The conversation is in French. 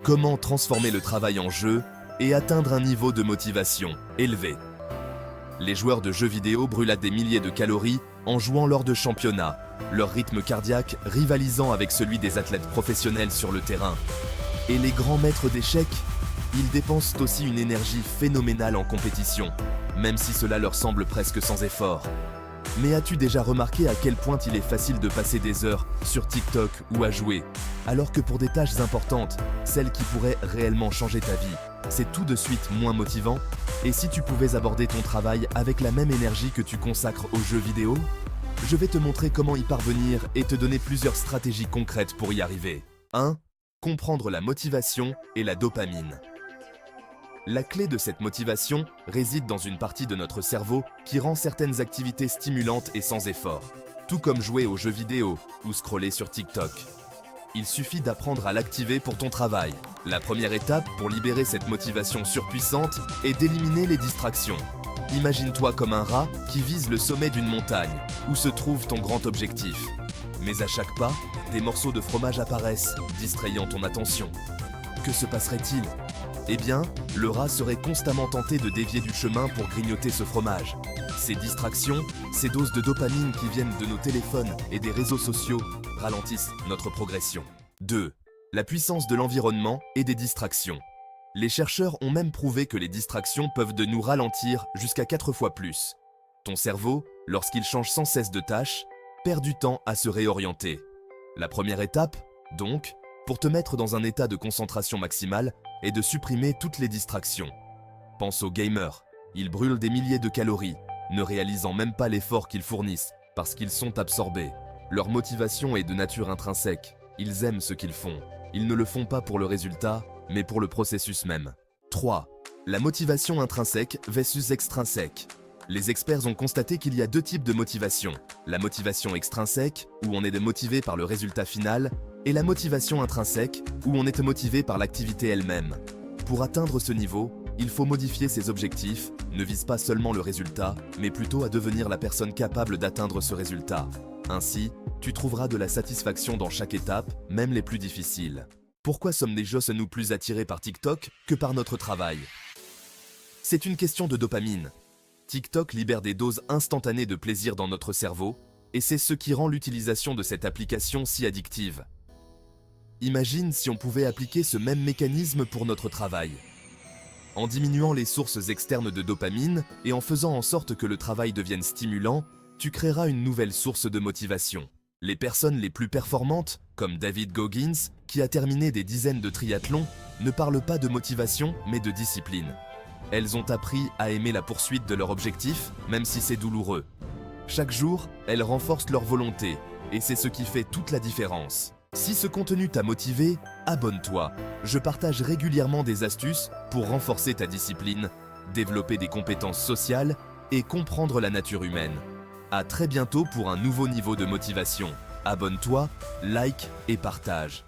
Comment transformer le travail en jeu et atteindre un niveau de motivation élevé? Les joueurs de jeux vidéo brûlent des milliers de calories en jouant lors de championnats, leur rythme cardiaque rivalisant avec celui des athlètes professionnels sur le terrain. Et les grands maîtres d'échecs, ils dépensent aussi une énergie phénoménale en compétition, même si cela leur semble presque sans effort. Mais as-tu déjà remarqué à quel point il est facile de passer des heures sur TikTok ou à jouer, alors que pour des tâches importantes, celles qui pourraient réellement changer ta vie, c'est tout de suite moins motivant? Et si tu pouvais aborder ton travail avec la même énergie que tu consacres aux jeux vidéo? Je vais te montrer comment y parvenir et te donner plusieurs stratégies concrètes pour y arriver. 1. Comprendre la motivation et la dopamine. La clé de cette motivation réside dans une partie de notre cerveau qui rend certaines activités stimulantes et sans effort, tout comme jouer aux jeux vidéo ou scroller sur TikTok. Il suffit d'apprendre à l'activer pour ton travail. La première étape pour libérer cette motivation surpuissante est d'éliminer les distractions. Imagine-toi comme un rat qui vise le sommet d'une montagne, où se trouve ton grand objectif. Mais à chaque pas, des morceaux de fromage apparaissent, distrayant ton attention. Que se passerait-il ? Eh bien, le rat serait constamment tenté de dévier du chemin pour grignoter ce fromage. Ces distractions, ces doses de dopamine qui viennent de nos téléphones et des réseaux sociaux ralentissent notre progression. 2. La puissance de l'environnement et des distractions. Les chercheurs ont même prouvé que les distractions peuvent de nous ralentir jusqu'à 4 fois plus. Ton cerveau, lorsqu'il change sans cesse de tâche, perd du temps à se réorienter. La première étape, donc, pour te mettre dans un état de concentration maximale, est de supprimer toutes les distractions. Pense aux gamers, ils brûlent des milliers de calories, ne réalisant même pas l'effort qu'ils fournissent, parce qu'ils sont absorbés. Leur motivation est de nature intrinsèque, ils aiment ce qu'ils font. Ils ne le font pas pour le résultat, mais pour le processus même. 3. La motivation intrinsèque versus extrinsèque. Les experts ont constaté qu'il y a deux types de motivation. La motivation extrinsèque, où on est motivé par le résultat final, et la motivation intrinsèque, où on est motivé par l'activité elle-même. Pour atteindre ce niveau, il faut modifier ses objectifs, ne vise pas seulement le résultat, mais plutôt à devenir la personne capable d'atteindre ce résultat. Ainsi, tu trouveras de la satisfaction dans chaque étape, même les plus difficiles. Pourquoi sommes-nous plus attirés par TikTok que par notre travail? C'est une question de dopamine. TikTok libère des doses instantanées de plaisir dans notre cerveau, et c'est ce qui rend l'utilisation de cette application si addictive. Imagine si on pouvait appliquer ce même mécanisme pour notre travail. En diminuant les sources externes de dopamine et en faisant en sorte que le travail devienne stimulant, tu créeras une nouvelle source de motivation. Les personnes les plus performantes, comme David Goggins, qui a terminé des dizaines de triathlons, ne parlent pas de motivation, mais de discipline. Elles ont appris à aimer la poursuite de leur objectif, même si c'est douloureux. Chaque jour, elles renforcent leur volonté, et c'est ce qui fait toute la différence. Si ce contenu t'a motivé, abonne-toi. Je partage régulièrement des astuces pour renforcer ta discipline, développer des compétences sociales et comprendre la nature humaine. À très bientôt pour un nouveau niveau de motivation. Abonne-toi, like et partage.